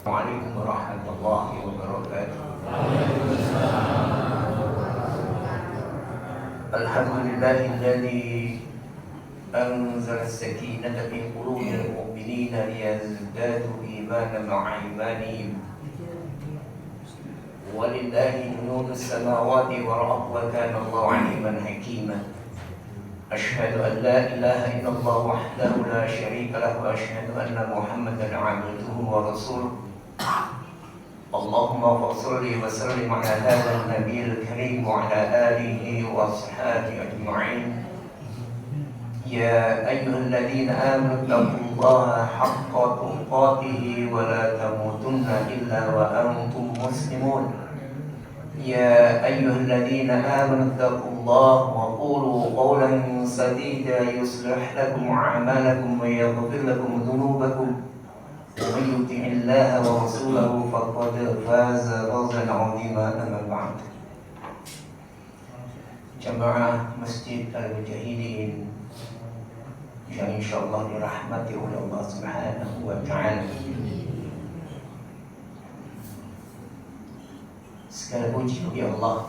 Assalamualaikum warahmatullahi wabarakatuh. Alhamdulillahilladzi anzala as-sakinata fi qulubil mu'minina liyazdadu imanan ma'a imanihim. Walillahi junudus samawati wal ardi wa kana Allahu 'aliman hakima. Asyhadu an la ilaha illallah wahdahu la syarika lahu wa asyhadu anna Muhammadan 'abduhu wa rasuluh. Allahumma salli wa sallim ala hadha an-nabiyil karim wa ala alihi wa ashabihi ajma'in. Ya ayyuhalladzina amanu taqullaha haqqa tuqatih wa la tamutunna illa wa antum muslimun. Ya ayyuhalladzina amanu taqullaha wa qulu qawlan sadida yuslih lakum a'malakum wa yaghfir lakum dhunubakum. ومن يطع الله ورسوله فقد فاز فوزا عظيما. أما بعد. Jamaah Masjid Al-Mujahidin yang insyaallah dirahmati oleh Allah Subhanahu wa taala. Segala puji bagi Allah,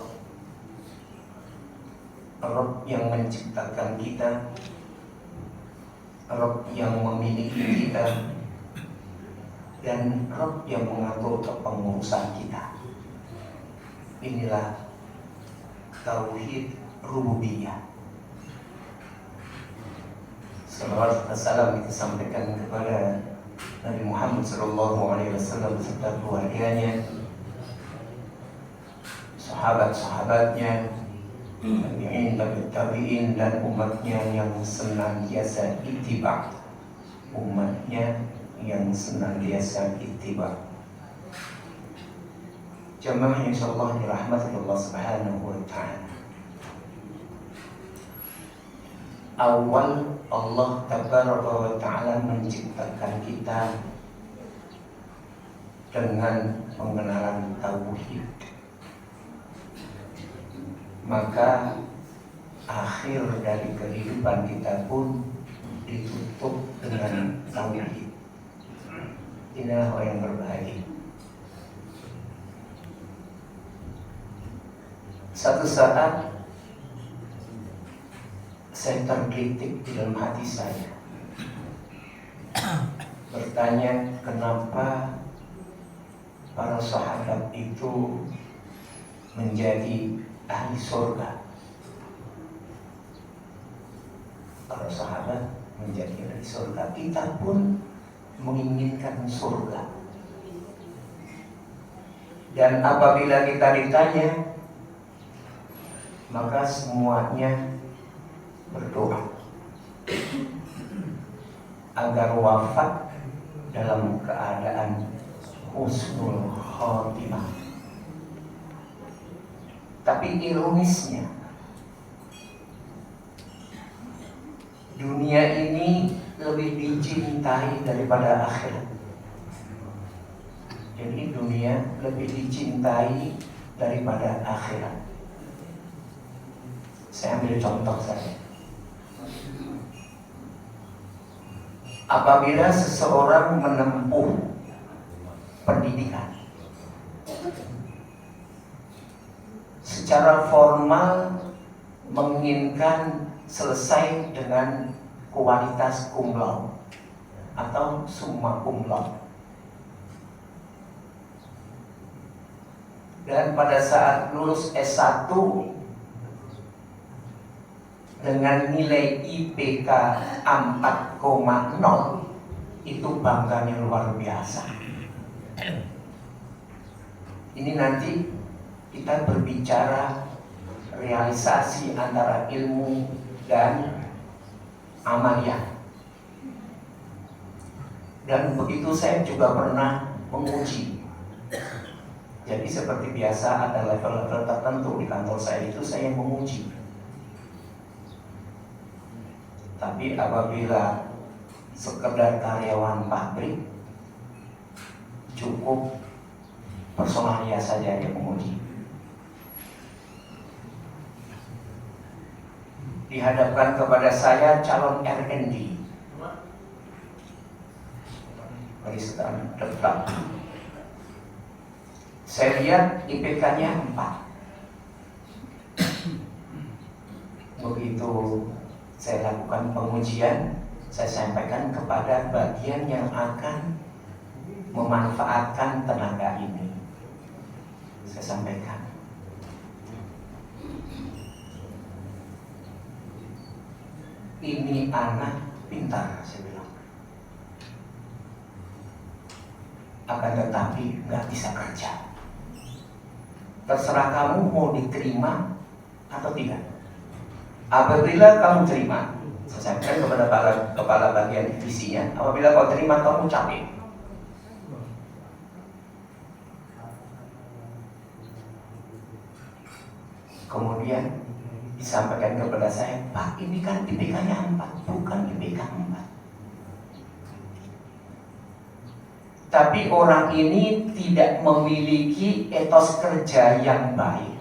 Rabb yang menciptakan kita, Rabb yang memiliki kita, dan Rabb yang mengatur kepengurusan kita. Inilah tauhid rububiyah. Salawat dan salam kita sampaikan kepada Nabi Muhammad SAW beserta keluarganya, sahabat-sahabatnya, tabi'in, tabi'in, dan umatnya yang senantiasa ittiba', umatnya yang senantiasa ittiba'. Jamaah insyaallah dirahmati Allah Subhanahu wa taala. Awal Allah tabaraka wa taala menciptakan kita dengan pengenalan tauhid. Maka akhir dari kehidupan kita pun ditutup dengan tauhid. Inilah orang yang berbahagia. Satu saat saya tergelitik di dalam hati saya, bertanya kenapa para sahabat itu menjadi ahli surga. Para sahabat menjadi ahli surga, kita pun menginginkan surga. Dan apabila kita ditanya, maka semuanya berdoa agar wafat dalam keadaan husnul khotimah. Tapi ironisnya, dunia ini lebih dicintai daripada akhirat. Jadi dunia lebih dicintai daripada akhirat. Saya ambil contoh saja. Apabila seseorang menempuh pendidikan, secara formal menginginkan selesai dengan kualitas cum laude atau summa cum laude. Dan pada saat lulus S1 dengan nilai IPK 4,0, itu bangganya luar biasa. Ini nanti kita berbicara realisasi antara ilmu dan amaliyah. Dan begitu saya juga pernah menguji. Jadi seperti biasa ada level-level tertentu di kantor saya itu saya menguji. Tapi apabila sekedar karyawan pabrik, cukup personalia saja yang menguji. Dihadapkan kepada saya calon R&D, barisan tetap Saya lihat IPK-nya 4. Begitu saya lakukan pengujian, saya sampaikan kepada bagian yang akan memanfaatkan tenaga ini. Saya sampaikan, ini anak pintar, saya bilang. Akan tetapi nggak bisa kerja. Terserah kamu mau diterima atau tidak. Apabila kamu terima, saya sampaikan kepada kepala bagian divisinya, apabila kau terima kamu capek. Kemudian disampaikan kepada saya, Pak, ini kan IPK-nya 4, bukan IPK 4. Tapi orang ini tidak memiliki etos kerja yang baik.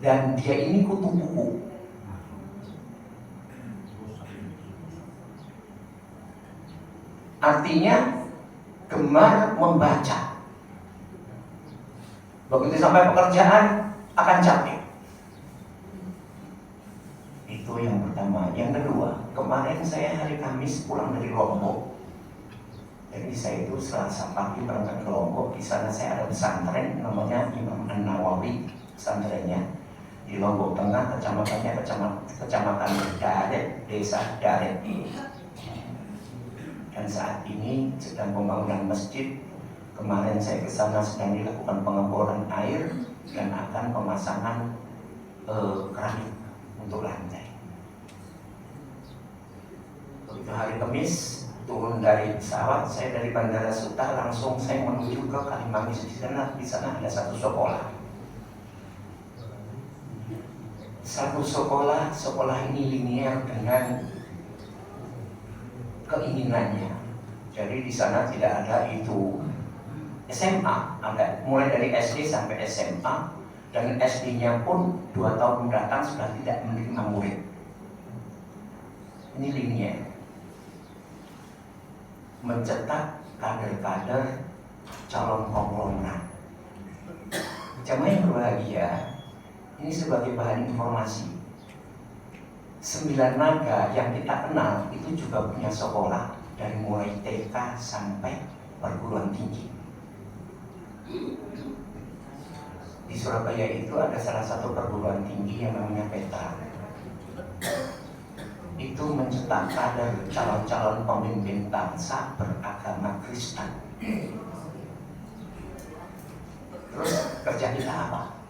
Dan dia ini kutu buku. Artinya gemar membaca. Begitu sampai pekerjaan akan capek. Itu yang pertama. Yang kedua, kemarin saya hari Kamis pulang dari Lombok. Jadi saya itu Selasa pagi berangkat ke Lombok. Di sana saya ada pesantren namanya Imam An-Nawawi, pesantrennya di Lombok Tengah, kecamatannya kecamatan Daret, desa Daret. Dan saat ini sedang pembangunan masjid. Kemarin saya ke sana sedang dilakukan pengeboran air dan akan pemasangan keramik untuk lantai. Begitu hari Kamis turun dari pesawat, saya dari Bandara Suta langsung saya menuju ke Kalimangis. Di sana ada satu sekolah. Sekolah ini linier dengan keinginannya. Jadi di sana tidak ada itu SMA, ada mulai dari SD sampai SMA, dan SD-nya pun 2 tahun mendatang sudah tidak menerima murid. Ini linier. Mencetak kader-kader calon konglomerat. Jamaah yang berbahagia, ini sebagai bahan informasi. 9 naga yang kita kenal itu juga punya sekolah dari mulai TK sampai perguruan tinggi. Di Surabaya itu ada salah satu perguruan tinggi yang namanya Petra. Itu mencetak kader calon-calon pemimpin bangsa beragama Kristen. Terus kerja kita apa?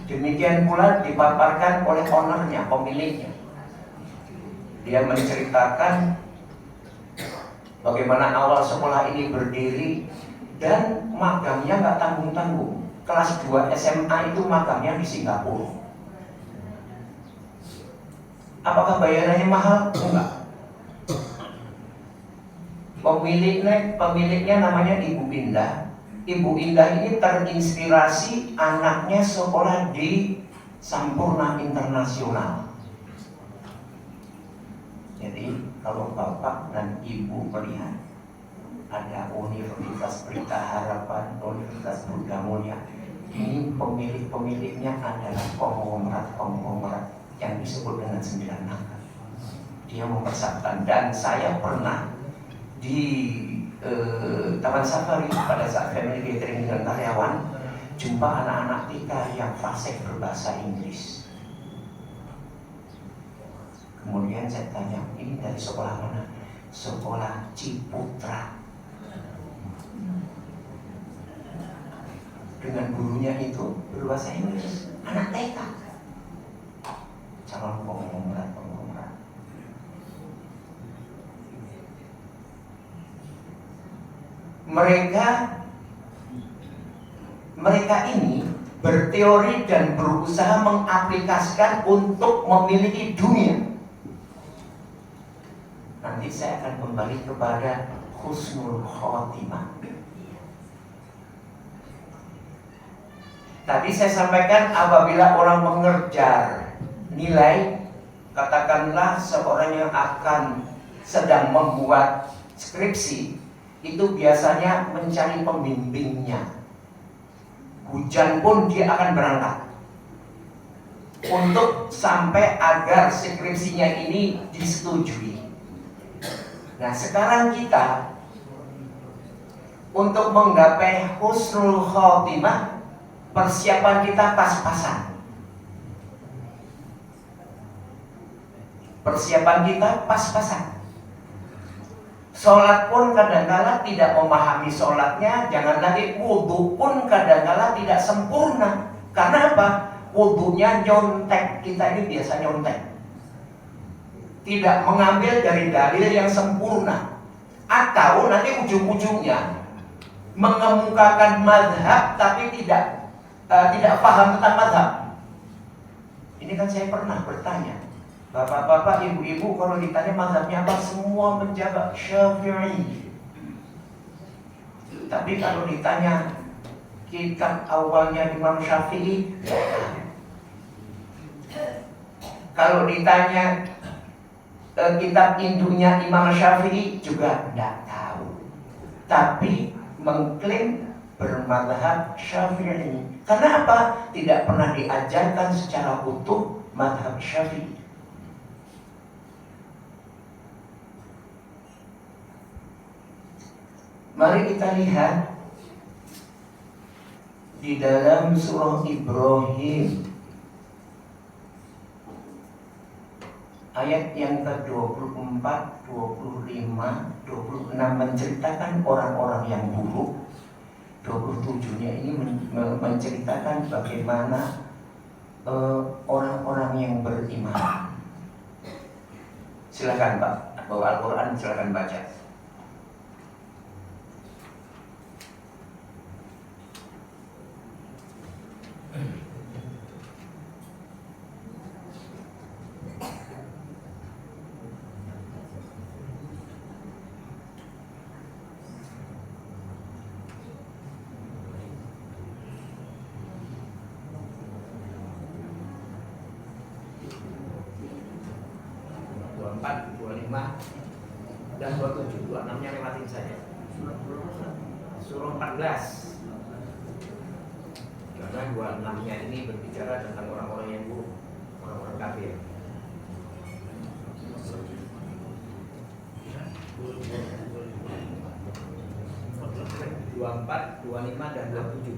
Demikian pula dipaparkan oleh ownernya, pemiliknya. Dia menceritakan bagaimana awal sekolah ini berdiri dan magangnya nggak tanggung-tanggung. Kelas 2 SMA itu magangnya di Singapura. Apakah bayarannya mahal? Enggak. Pemiliknya namanya Ibu Indah. Ibu Indah ini terinspirasi anaknya sekolah di Sampurna Internasional. Jadi kalau Bapak dan Ibu melihat ada Universitas Pelita Harapan, Universitas Buddha Mulia, ini pemiliknya adalah konglomerat yang disebut dengan 9 naga. Dia mempersatukan, dan saya pernah di Taman Safari pada saat family gathering dengan karyawan, jumpa anak-anak kita yang fasih berbahasa Inggris. Kemudian saya tanya, ini dari sekolah mana? Sekolah Ciputra. Dengan gurunya itu berbahasa Inggris, anak TK. Calon konglomerat. Mereka ini berteori dan berusaha mengaplikasikan untuk memiliki dunia. Nanti saya akan kembali kepada husnul khotimah. Tadi saya sampaikan apabila orang mengejar nilai, katakanlah seorang yang akan sedang membuat skripsi, itu biasanya mencari pembimbingnya. Hujan pun dia akan berangkat untuk sampai agar skripsinya ini disetujui. Nah, sekarang kita untuk menggapai husnul khotimah, persiapan kita pas-pasan. Persiapan kita pas-pasan. Sholat pun kadang-kala tidak memahami sholatnya, jangan lagi wudhu pun kadang-kala tidak sempurna. Karena apa? Wudhunya nyontek, kita ini biasa nyontek. Tidak mengambil dari dalil yang sempurna. Atau nanti ujung-ujungnya mengemukakan madhab tapi tidak paham tentang madhab. Ini kan saya pernah bertanya, bapak-bapak, ibu-ibu, kalau ditanya mazhabnya apa, semua menjawab Syafi'i. Tapi kalau ditanya kitab awalnya Imam Syafi'i, kalau ditanya kitab induknya Imam Syafi'i juga tidak tahu. Tapi mengklaim bermadhab Syafi'i. Karena apa? Tidak pernah diajarkan secara utuh madhab Syafi'i. Mari kita lihat di dalam surah Ibrahim ayat yang ke-24, 25, 26 menceritakan orang-orang yang buruk. 27-nya ini menceritakan bagaimana orang-orang yang beriman. Silakan Pak, bawa Al-Quran, silakan baca. Dan 27, 26-nya lewatin saja. Surah 14. Karena 26-nya ini berbicara tentang orang-orang yang buruk, orang-orang kafir. 24, 25 dan 27.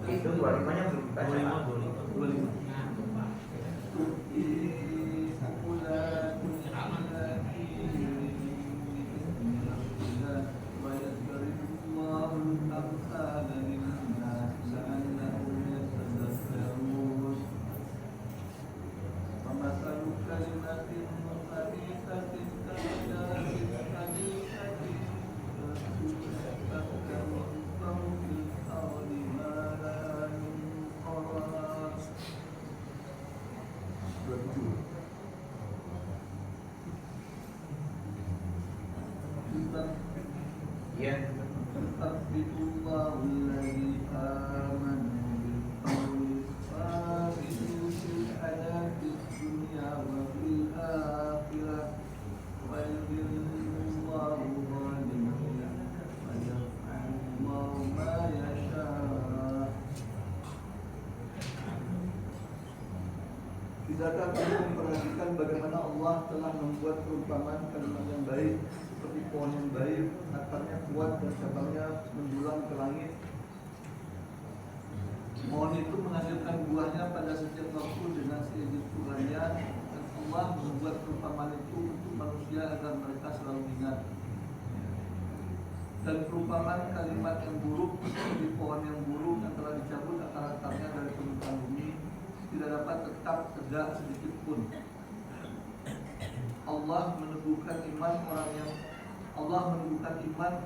Itu 25-nya belum baca. 25. Tidakkah kamu memperhatikan bagaimana Allah telah membuat perumpamaan kalimat yang baik seperti pohon yang baik, akarnya kuat dan cabangnya menjulang ke langit. Pohon itu menghasilkan buahnya pada setiap waktu dengan seizin Tuhannya, dan Allah membuat perumpamaan itu untuk manusia agar mereka selalu ingat. Dan perumpamaan kalimat yang buruk seperti pohon tidak sedikit pun. Allah meneguhkan iman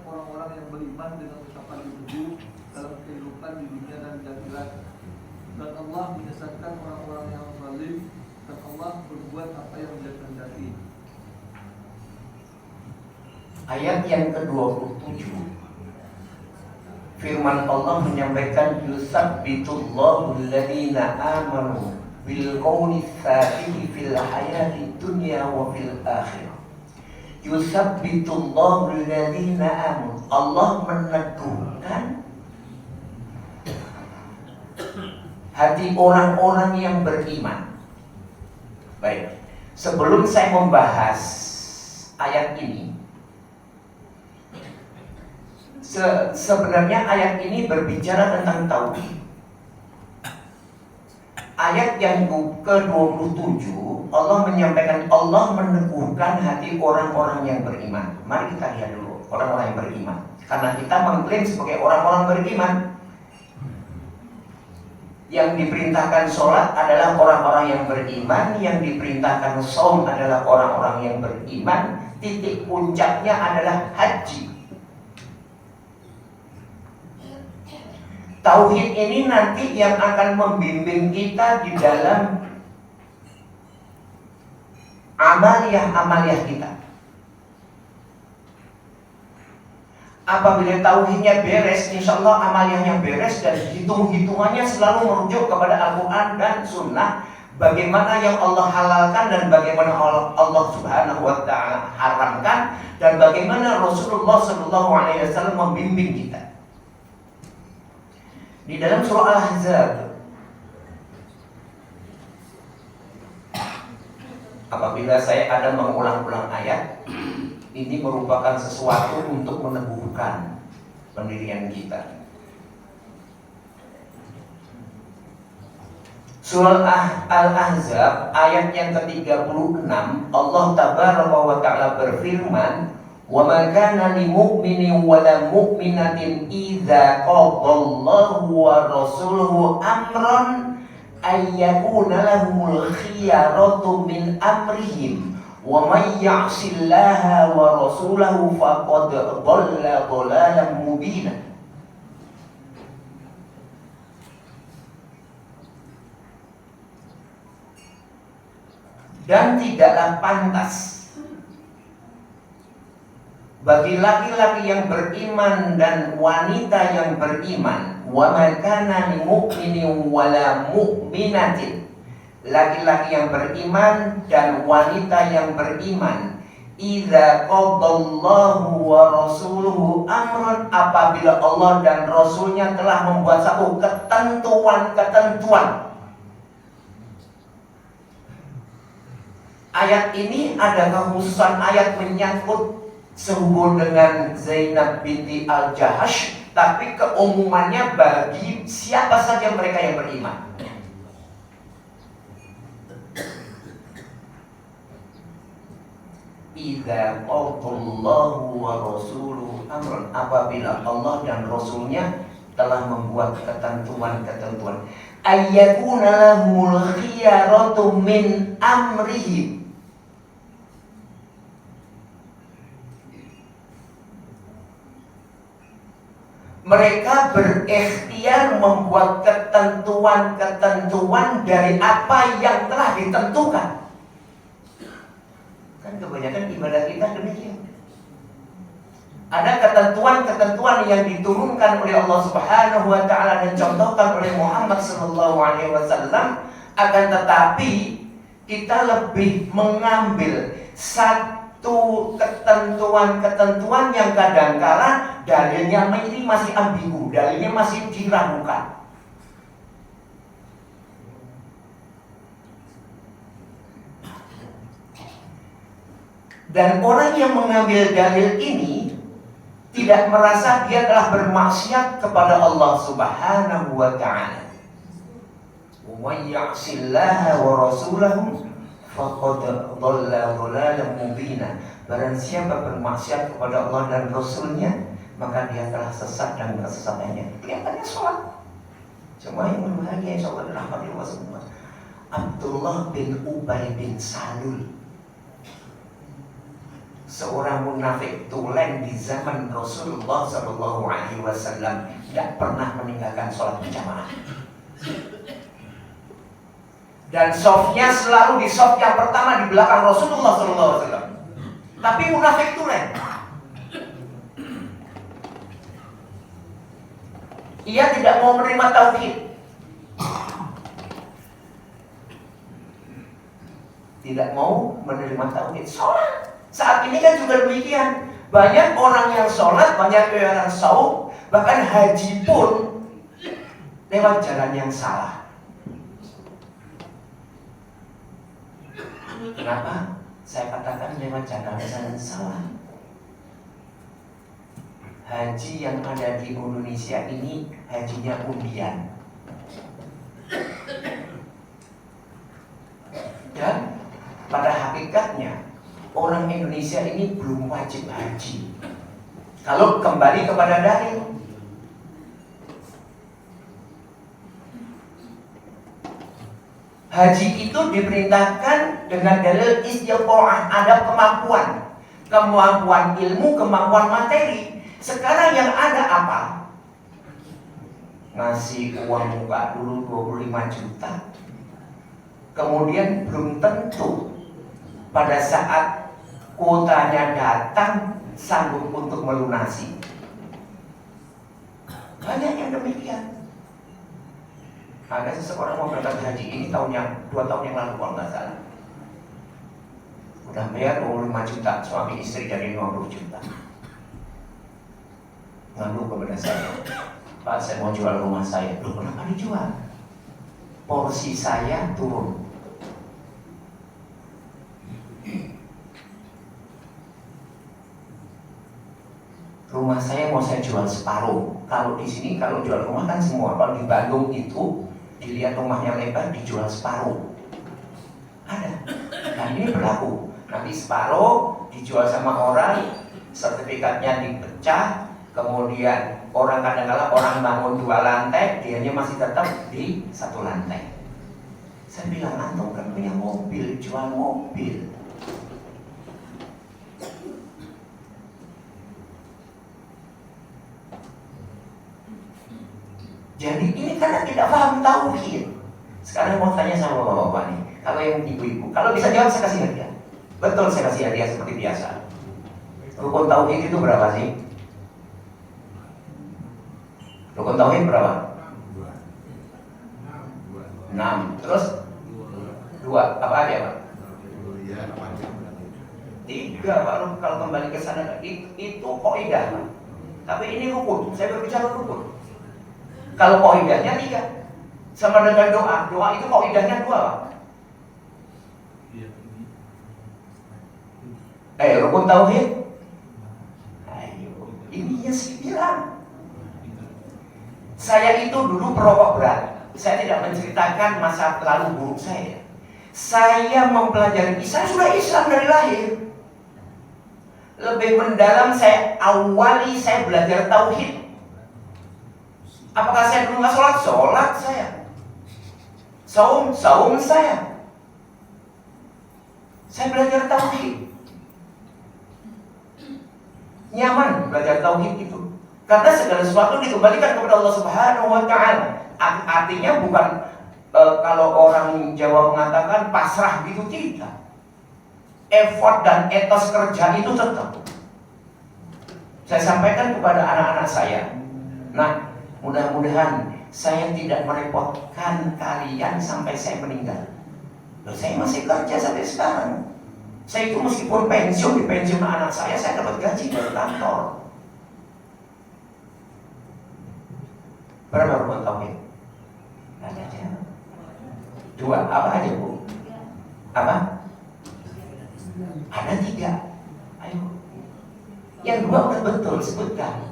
orang-orang yang beriman dengan ucapan teguh dalam kehidupan di dunia dan di akhirat. Dan Allah menyesatkan orang-orang yang zalim, dan Allah berbuat apa yang Dia kehendaki. Ayat yang ke-27, firman Allah menyampaikan yusabbitullahu alladhina amanu bil qawli tsabiti fil hayati dunya wa fil akhirah. Yusabbitullahu alladhina amanu, Allah meneguhkan hati orang-orang yang beriman. Baik, sebelum saya membahas ayat ini, sebenarnya ayat ini berbicara tentang tauhid. Ayat yang ke-27, Allah menyampaikan Allah meneguhkan hati orang-orang yang beriman. Mari kita lihat dulu orang-orang yang beriman, karena kita mengklaim sebagai orang-orang beriman. Yang diperintahkan sholat adalah orang-orang yang beriman, yang diperintahkan shaum adalah orang-orang yang beriman. Titik puncaknya adalah haji. Tauhid ini nanti yang akan membimbing kita di dalam amaliyah kita. Apabila tauhidnya beres, insya Allah amaliyahnya beres, dan hitung-hitungannya selalu merujuk kepada Al-Quran dan Sunnah. Bagaimana yang Allah halalkan dan bagaimana Allah Subhanahu wa Ta'ala haramkan, dan bagaimana Rasulullah SAW membimbing kita. Di dalam surah Al-Ahzab, apabila saya ada mengulang-ulang ayat, ini merupakan sesuatu untuk meneguhkan pendirian kita. Surah Al-Ahzab ayat yang ke-36, Allah Tabaraka wa Ta'ala berfirman, "Wa ma kana lil mu'minin wa la mu'minatin idza qadallahu wa rasuluhu amran ay yakuna lahumul khiyaratu min amrihim. Wa may ya'sillaha wa rasulahu faqad dhalla dhalalan mubina." Dan tidaklah pantas bagi laki-laki yang beriman dan wanita yang beriman, wa ma kana lil mu'minin wa la mu'minatin, laki-laki yang beriman dan wanita yang beriman, idza qadallahu wa rasuluhu amran, apabila Allah dan Rasulnya telah membuat satu ketentuan. Ayat ini ada kekhususan ayat menyangkut sehubung dengan Zainab binti Al-Jahash, tapi keumumannya bagi siapa saja mereka yang beriman. Idza qadallahu wa rasuluhu amran, apabila Allah dan Rasulnya telah membuat ketentuan-ketentuan, ayyakuna lahumul khiyaratu min amrihim, mereka berikhtiar membuat ketentuan-ketentuan dari apa yang telah ditentukan. Kan kebanyakan ibadah kita demikian. Ada ketentuan-ketentuan yang diturunkan oleh Allah Subhanahu wa Ta'ala dan contohkan oleh Muhammad sallallahu alaihi wasallam, akan tetapi kita lebih mengambil satu ketentuan-ketentuan yang kadangkala dalilnya ini masih ambigu, dalilnya masih diragukan. Dan orang yang mengambil dalil ini tidak merasa dia telah bermaksiat kepada Allah Subhanahu wa Ta'ala. Wa ya'sillaha wa rasulahu faqad dhalla dhalalan mubina. Barang siapa bermaksiat kepada Allah dan Rasulnya, maka dia telah sesat dan kesesatannya kelihatannya sholat. Cuma yang berbahagia insya Allah rahmati Allah semua. Abdullah bin Ubay bin Salul, seorang munafik tulen di zaman Rasulullah SAW, tidak pernah meninggalkan sholat berjamaah. Dan sofnya selalu di sof yang pertama di belakang Rasulullah SAW. Tapi munafik tulen. Ia tidak mau menerima tauhid. Tidak mau menerima tauhid. Sholat. Saat ini kan juga demikian. Banyak orang yang sholat, banyak yang saum, bahkan haji pun lewat jalan yang salah. Kenapa? Saya katakan lewat jalan yang salah. Haji yang ada di Indonesia ini hajinya undian. Dan pada hakikatnya orang Indonesia ini belum wajib haji. Kalau kembali kepada dalil, haji itu diperintahkan dengan dalil istiqoah, ada kemampuan ilmu, kemampuan materi. Sekarang yang ada apa? Ngasih uang muka dulu 25 juta. Kemudian belum tentu pada saat kuotanya datang sanggup untuk melunasi. Banyak yang demikian. Ada seseorang mau berangkat haji ini 2 tahun yang lalu kalau nggak salah. Udah bayar 25 juta, suami istri dari 50 juta. Ngadu kepada saya, Pak, saya mau jual rumah saya. Loh, kenapa dijual? Porsi saya turun. Rumah saya mau saya jual separuh. Kalau di sini kalau jual rumah kan semua. Kalau di Bandung itu dilihat rumahnya lebar dijual separuh. Ada. Nah ini berlaku. Nanti separuh dijual sama orang, sertifikatnya dipecah. Kemudian orang kadang-kadang orang bangun 2 lantai, dianya masih tetap di 1 lantai. Saya bilang, antum kan punya mobil, jual mobil. Jadi ini karena tidak paham tauhid. Sekarang mau tanya sama bapak-bapak nih, kalau yang ibu-ibu, kalau bisa jawab saya kasih hadiah. Betul, saya kasih hadiah seperti biasa. Rukun tauhid itu berapa sih? Rukun tauhid berapa? 6. Terus 2. Apa aja Pak? 3 Pak. Kalau kembali ke sana itu kaidah Pak. Tapi ini rukun. Saya berbicara rukun. Kalau kaidahnya 3. Sama dengan doa. Doa itu kaidahnya 2 Pak. Rukun tauhid. Ayo, ininya 9. Saya itu dulu perokok berat. Saya tidak menceritakan masa lalu buruk saya. Saya mempelajari, saya sudah Islam dari lahir. Lebih mendalam saya belajar tauhid. Apakah saya dulu nggak sholat? Sholat saya. Saum saya. Saya belajar tauhid. Nyaman belajar tauhid itu. Karena segala sesuatu dikembalikan kepada Allah Subhanahu wa Ta'ala. Artinya bukan kalau orang Jawa mengatakan pasrah gitu, tidak. Effort dan etos kerja itu tetap. Saya sampaikan kepada anak-anak saya. Nah, mudah-mudahan saya tidak merepotkan kalian sampai saya meninggal. Loh, saya masih kerja sampai sekarang. Saya itu meskipun pensiun, di pensiun anak saya dapat gaji dari kantor. Berapa rukun tauhid? Ada aja. 2, apa aja Bu? Apa? Ada 3. Ayo. Yang 2 udah betul sebutkan.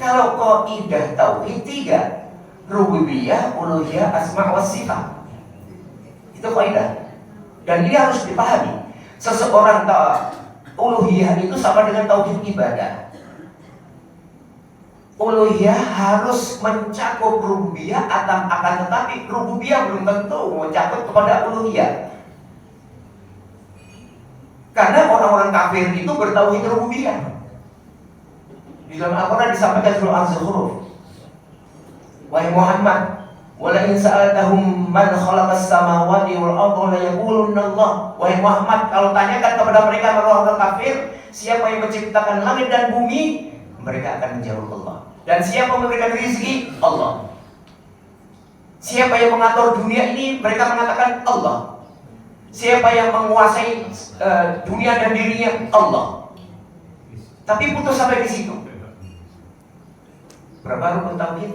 Kalau kaidah tauhid 3, rububiyah, uluhiyah, asma wa sifat. Itu kaidah. Dan ini harus dipahami. Seseorang uluhiyah itu sama dengan tauhid ibadah. uluhiyah harus mencakup rububiyah, akan tetapi rububiyah belum tentu mencakup kepada uluhiyah. Karena orang-orang kafir itu bertauhid rububiyah. Di dalam Al-Quran disampaikan surah Az-Zukhruf, wahai Muhammad, wala in sa'altahum man khalaqas samawati wal arda la yaqulunna Allah. Wahai Muhammad, kalau tanyakan kepada mereka orang-orang kafir, siapa yang menciptakan langit dan bumi, mereka akan menjawab Allah. Dan siapa yang memberikan rezeki? Allah. Siapa yang mengatur dunia ini? Mereka mengatakan Allah. Siapa yang menguasai dunia dan dirinya? Allah. Tapi putus sampai di situ. Berapa rukun tauhid?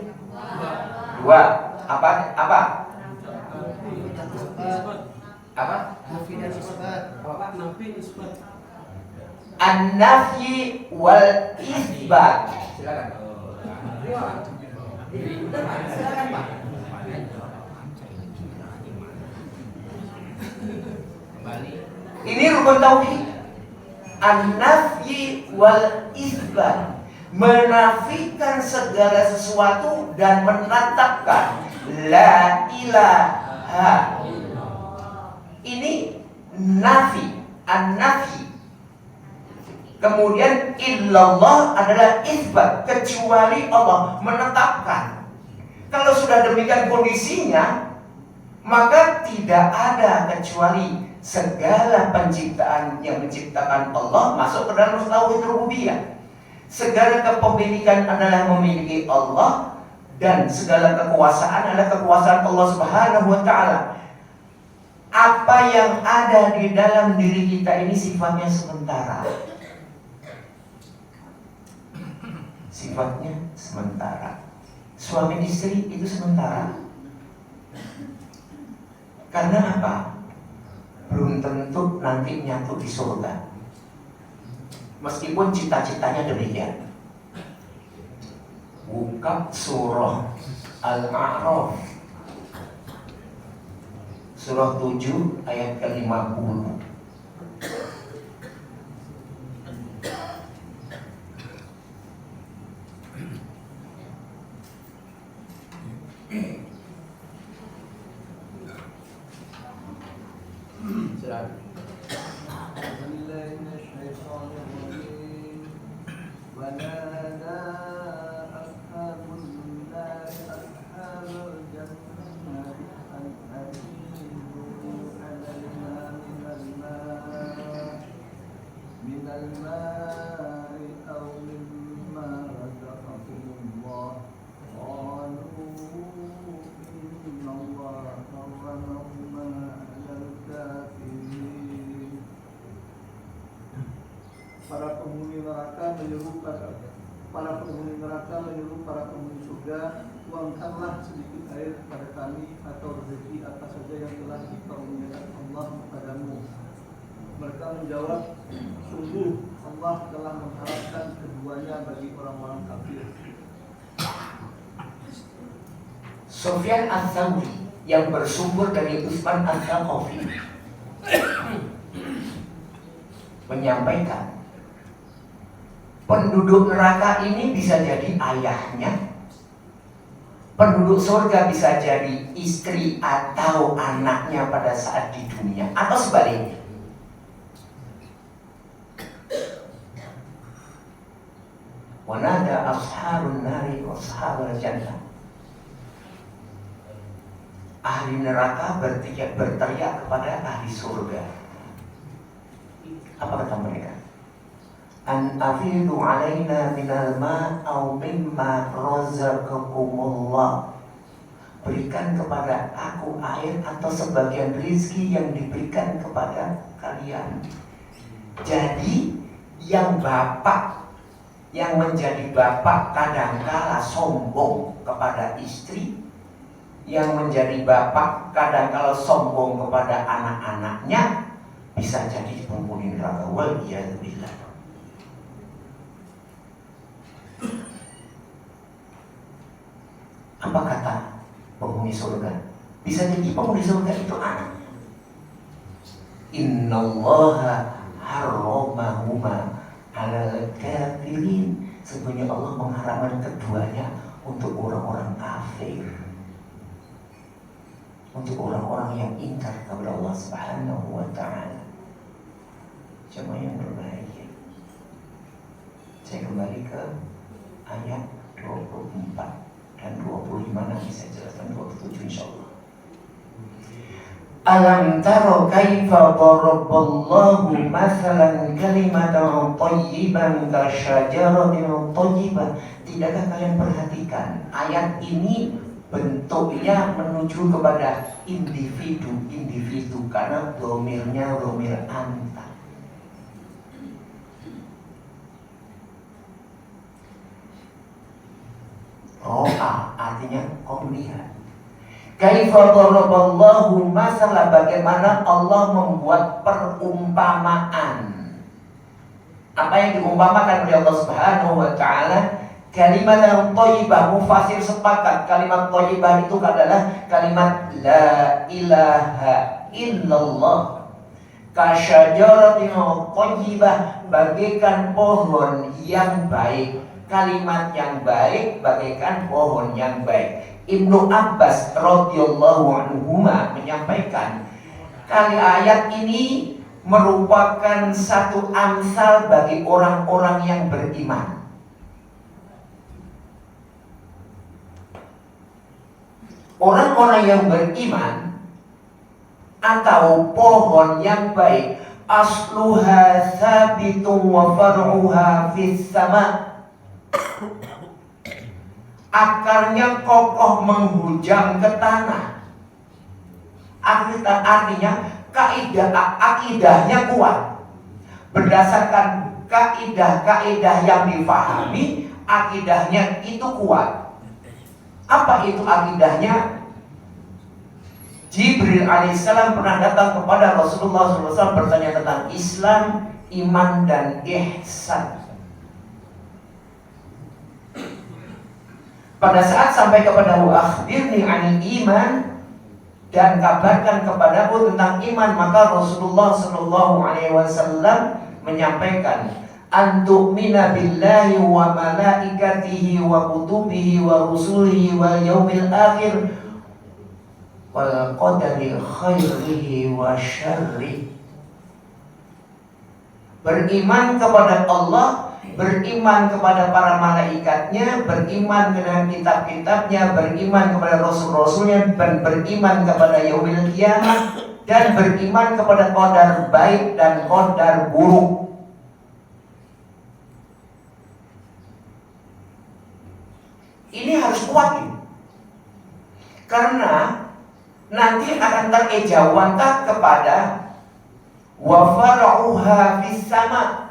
Dua. Apa? Apa? Nafi dan isbat. Nafi isbat. An-nafyi wal isbat. Silakan. Silakan Pak. Ini rukun tauhid. An-nafyi wal isbat, menafikan segala sesuatu dan menetapkan la ilaha. Ini nafi, an-nafi. Kemudian illallah adalah isbat, kecuali Allah, menetapkan. Kalau sudah demikian kondisinya, maka tidak ada kecuali segala penciptaan yang menciptakan Allah masuk ke dalam tauhid rububiyah. Segala kepemilikan adalah memiliki Allah, dan segala kekuasaan adalah kekuasaan Allah Subhanahu wa taala. Apa yang ada di dalam diri kita ini sifatnya sementara. Sifatnya sementara. Suami istri itu sementara. Karena apa? Belum tentu nanti nyatu di surga. Meskipun cita-citanya demikian. Buka surah Al-A'raf, surah 7 ayat ke-50. Para penghuni neraka menyuruh para penghuni surga, tuangkanlah sedikit air kepada kami atau rezeki apa saja yang telah dikaruniakan Allah kepadamu. Mereka menjawab, sungguh Allah telah mengharapkan keduanya bagi orang-orang kafir. Sufyan Ats-Tsauri yang bersumber dari Utsman Al-Thaqafi menyampaikan, penduduk neraka ini bisa jadi ayahnya, penduduk surga bisa jadi istri atau anaknya pada saat di dunia, atau sebaliknya. Wanada ashabun nari ashabul jannah. Ahli neraka berteriak kepada ahli surga. Apa kata mereka? An afidu alaina minal ma' au mimma razaqakumullah. Berikan kepada aku air atau sebagian rizki yang diberikan kepada kalian. Jadi yang menjadi bapak kadangkala sombong kepada istri, yang menjadi bapak kadangkala sombong kepada anak-anaknya, bisa jadi penghuni neraka. Wal iyadu billah. Apa kata penghuni surga? Bisa jadi penghuni surga itu anak. Innallaha harramahuma 'alal kafirin. Sebenarnya Allah mengharamkan keduanya untuk orang-orang kafir, untuk orang-orang yang ingkar kepada Allah Subhanahu wa Ta'ala. Cuma yang berbahagia. Saya kembali ke ayat 24 dan 25, nanti saya jelaskan 27 insyaallah. Alam taro kaifa daraballahu mathalan kalimatan thayyiban ka syajaratin thayyibah. Tidakkah kalian perhatikan ayat ini bentuknya menuju kepada individu karena domirnya domir anta. Ro'a artinya kau lihat. Kaifa daraballahu masalah, bagaimana Allah membuat perumpamaan. Apa yang diumpamakan oleh Allah Subhanahu wa Ta'ala? Kalimat yang thayyibah, mufasir sepakat kalimat thayyibah itu adalah kalimat la ilaha illallah. Kasyajaratin thayyibah, bagaikan pohon yang baik. Kalimat yang baik bagaikan pohon yang baik. Ibnu Abbas radhiyallahu anhuma menyampaikan, kali ayat ini merupakan satu amsal bagi orang-orang yang beriman. Orang-orang yang beriman atau pohon yang baik, asluha sabitun wa far'uha fis sama'. Akarnya kokoh menghujam ke tanah. Artinya akidahnya kuat. Berdasarkan kaidah-kaidah yang difahami, akidahnya itu kuat. Apa itu akidahnya? Jibril alaihissalam pernah datang kepada Rasulullah SAW bertanya tentang Islam, iman, dan ihsan. Pada saat sampai kepada akhbirni anil iman, dan kabarkan kepadaku tentang iman, maka Rasulullah SAW menyampaikan, antu'mina billahi wa malaikatihi wa kutubihi wa rusulihi wa yaumil akhir wal qadari khairihi wa syarrihi. Beriman kepada Allah, beriman kepada para malaikatnya, beriman dengan kitab-kitabnya, beriman kepada rasul-rasulnya, dan beriman kepada yaumil kiamah, dan beriman kepada qadar baik dan qadar buruk. Ini harus kuat ini. Karena nanti akan terejawantah kepada wa far'uha fis sama'.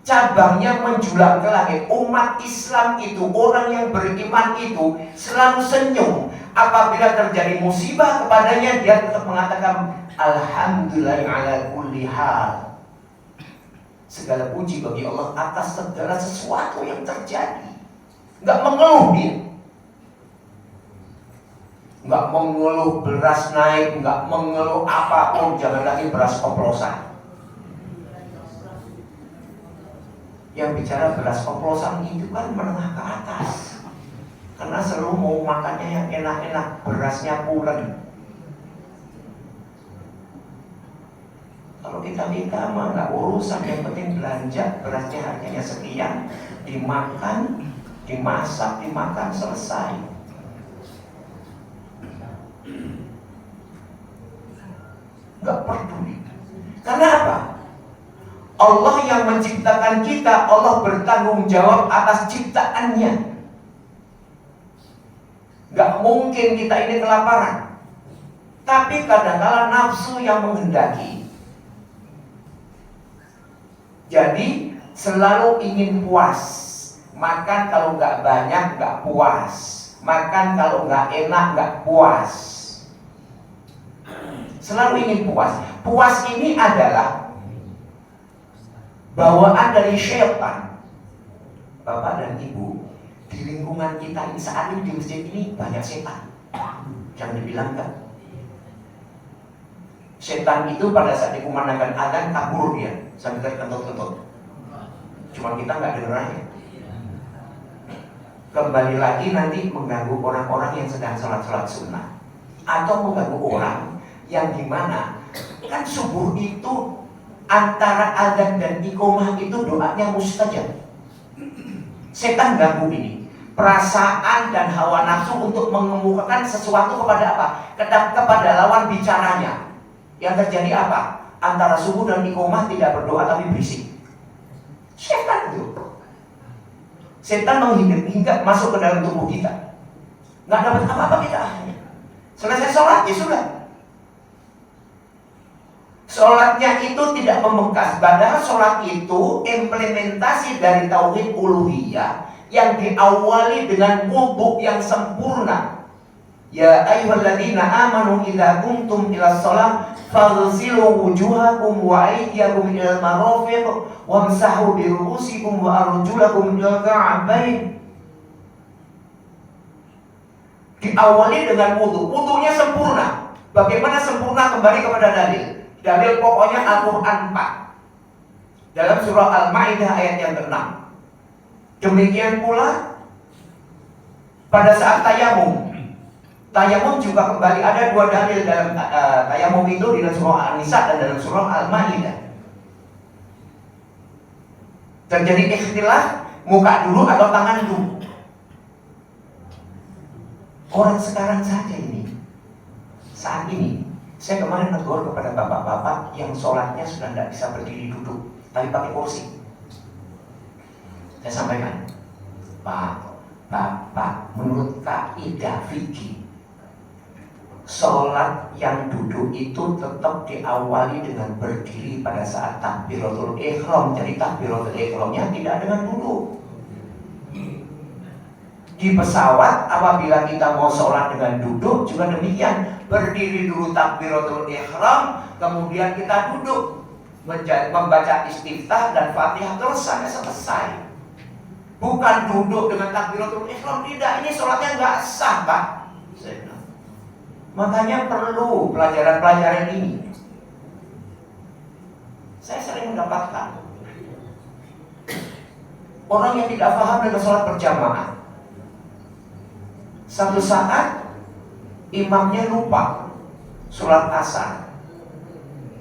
Cabangnya menjulang ke langit. Umat Islam itu, orang yang beriman itu selalu senyum. Apabila terjadi musibah kepadanya, dia tetap mengatakan alhamdulillah ala kulli hal. Segala puji bagi Allah atas segala sesuatu yang terjadi. Enggak mengeluh dia. Enggak mengeluh beras naik, enggak mengeluh apapun, jangan lagi beras oplosan. Yang bicara beras oplosan itu kan menengah ke atas, karena selalu mau makannya yang enak-enak, berasnya pulen. Kalau kita mah nggak urusan, yang penting belanja, berasnya harganya sekian, dimakan, dimasak, dimakan, selesai. Nggak peduli. Karena apa? Allah yang menciptakan kita, Allah bertanggung jawab atas ciptaannya. Gak mungkin kita ini kelaparan. Tapi kadang-kala nafsu yang menghendaki. Jadi selalu ingin puas. Makan kalau gak banyak gak puas. Makan kalau gak enak gak puas. Selalu ingin puas. Puas ini adalah bawaan dari syaitan. Bapak dan Ibu, di lingkungan kita ini saat ini di masjid ini banyak setan. Jangan dibilangkan. Setan itu pada saat dikumandangkan adzan kabur dia sambil terkentut-kentut. cuma kita nggak dengar aja. Kembali lagi nanti mengganggu orang-orang yang sedang sholat sunnah, atau mengganggu orang yang dimana kan subuh itu antara adzan dan iqomah itu doanya mustajab. Setan ganggu ini, perasaan dan hawa nafsu untuk mengemukakan sesuatu kepada apa? Kepada lawan bicaranya. Yang terjadi apa? Antara subuh dan iqomah tidak berdoa tapi berisik. Setan itu. Setan menghingga masuk ke dalam tubuh kita. Nggak dapat apa-apa kita akhirnya. Selesai sholat, ya sudah. Sholatnya itu tidak membekas. Padahal sholat itu implementasi dari tauhid uluhiyah yang diawali dengan wudu yang sempurna. Ya ayyuhalladzina amanu idza qumtum ila shalah faghsilu wujuhakum wa aydiyakum ilal marafiq wamsahu bi ru'usikum wa arjulakum ilal ka'bayn. Diawali dengan wudu. Wudunya sempurna. Bagaimana sempurna? Kembali kepada dalil. Dalil pokoknya Al-Qur'an 4. Dalam surah Al-Maidah ayat yang ke-6. Demikian pula pada saat tayamum. Tayamum juga kembali ada dua dalil dalam tayamum itu di dalam surah An-Nisa dan dalam surah Al-Maidah. Terjadi ikhtilaf muka dulu atau tangan dulu. Orang sekarang saja ini, saat ini, saya kemarin negur kepada bapak-bapak yang sholatnya sudah tidak bisa berdiri duduk, tapi pakai kursi. Saya sampaikan, Pak, menurut kaidah fikih, sholat yang duduk itu tetap diawali dengan berdiri pada saat takbiratul ihram. Jadi takbiratul ihramnya tidak dengan duduk. Di pesawat apabila kita mau sholat dengan duduk juga demikian, berdiri dulu takbiratul ihram, kemudian kita duduk membaca istiftah dan Fatihah terus sampai selesai. Bukan duduk dengan takbiratul ihram, tidak, ini sholatnya nggak sah, Pak. Makanya perlu pelajaran-pelajaran ini. Saya sering mendapatkan orang yang tidak paham dengan sholat berjamaah. Satu saat imamnya lupa sholat asar.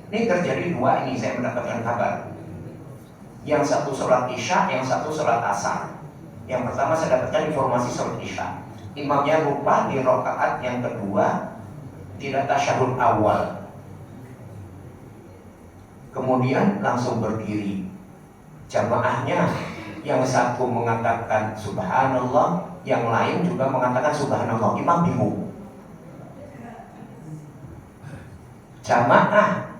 Ini terjadi dua, ini saya mendapatkan kabar. Yang satu sholat isya, yang satu sholat asar. Yang pertama saya dapatkan informasi sholat isya. Imamnya lupa di rakaat yang kedua tidak tasyahud awal. Kemudian langsung berdiri. Jamaahnya yang satu mengatakan subhanallah, yang lain juga mengatakan subhanallah. Imam bingung. Jamaah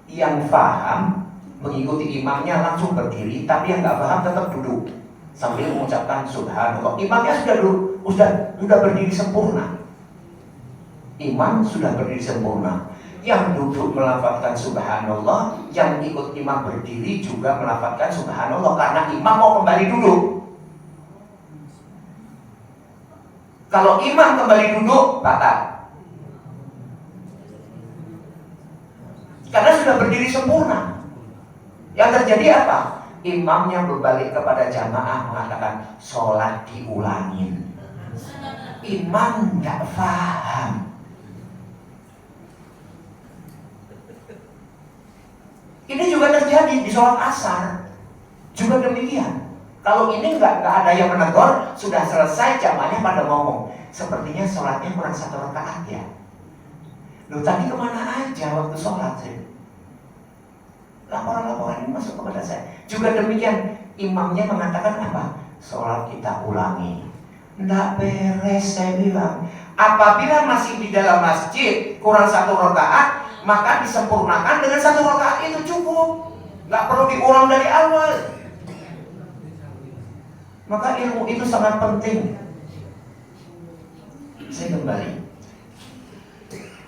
yang paham mengikuti imamnya langsung berdiri, tapi yang nggak paham tetap duduk sambil mengucapkan subhanallah. Imamnya sudah berdiri sempurna. Imam sudah berdiri sempurna. Yang duduk melafazkan subhanallah, yang ikut imam berdiri juga melafazkan subhanallah karena imam mau kembali duduk. Kalau imam kembali duduk, batal. Karena sudah berdiri sempurna. Yang terjadi apa? Imamnya berbalik kepada jamaah mengatakan sholat diulangin. Imam nggak paham. Ini juga terjadi di sholat asar. Juga demikian. Kalau ini nggak ada yang menegur, sudah selesai jamaahnya pada ngomong, sepertinya sholatnya kurang satu rakaat ya. Loh, tadi kemana aja waktu sholat sih? Laporan-laporan ini masuk kepada saya. Juga demikian, imamnya mengatakan apa? Sholat kita ulangi. Nggak beres, saya bilang. Apabila masih di dalam masjid kurang satu rakaat, maka disempurnakan dengan satu rakaat itu cukup. Nggak perlu diulang dari awal. Maka ilmu itu sangat penting. Saya kembali.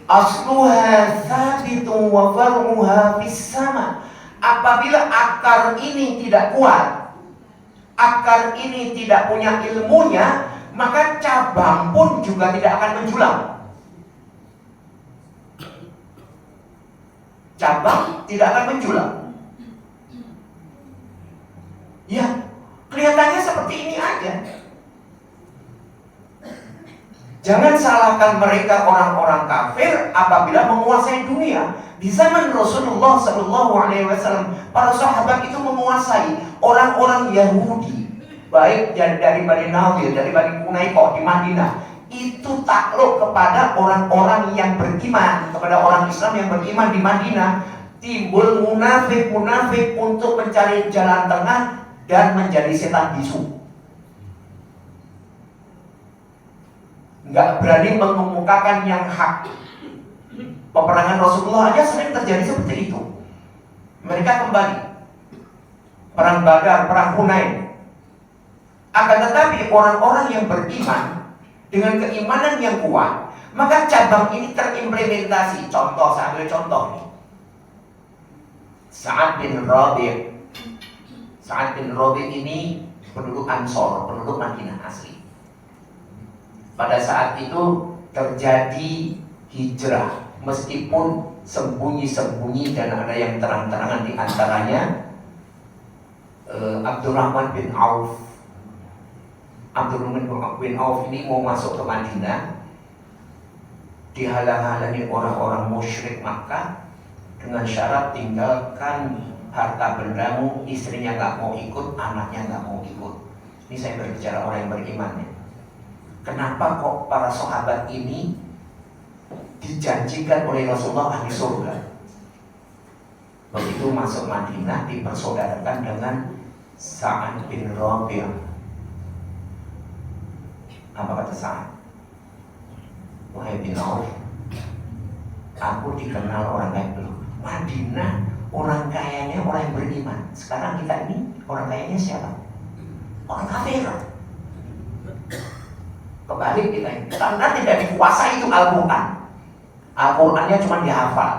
Asluha tsabitun wa far'uha fis sama. Apabila akar ini tidak kuat, akar ini tidak punya ilmunya, maka cabang pun juga tidak akan menjulang. Cabang tidak akan menjulang. Ya, kelihatannya seperti ini aja. Jangan salahkan mereka orang-orang kafir apabila menguasai dunia. Di zaman Rasulullah SAW, para sahabat itu menguasai orang-orang Yahudi, baik dari Bani Nadir, dari Bani Quraisyah di Madinah. Itu takluk kepada orang-orang yang beriman, kepada orang Islam yang beriman di Madinah. Timbul munafik-munafik untuk mencari jalan tengah dan menjadi setan bisu. Nggak berani mengemukakan yang hak. Peperangan Rasulullah aja sering terjadi seperti itu. Mereka kembali perang Badar, perang Hunain. Akan tetapi orang-orang yang beriman dengan keimanan yang kuat, maka cabang ini terimplementasi. Contoh, saya ambil contoh nih. Sa'ad bin Rabi'. Sa'ad bin Rabi' ini penduduk Ansor, penduduk Madinah asli. Pada saat itu terjadi hijrah, meskipun sembunyi-sembunyi dan ada yang terang-terangan di antaranya. Abdurrahman bin Auf. Abdurrahman bin Auf ini mau masuk ke Madinah, dihalang-halangi orang-orang musyrik Makkah dengan syarat tinggalkan harta bendamu, istrinya nggak mau ikut, anaknya nggak mau ikut. Ini saya berbicara orang yang beriman ya. Kenapa kok para sahabat ini dijanjikan oleh Rasulullah ahli surga? Begitu masuk Madinah dipersaudarakan dengan Sa'ad bin Rabi'. Apa kata Sa'ad? Wahai bin Auf, aku dikenal orang kaya dulu. Madinah orang kayanya orang yang beriman. Sekarang kita ini orang kayanya siapa? Orang kafir. Kebalik kita ini, karena tidak dikuasai itu Al-Quran. Al-Qurannya cuma dihafal.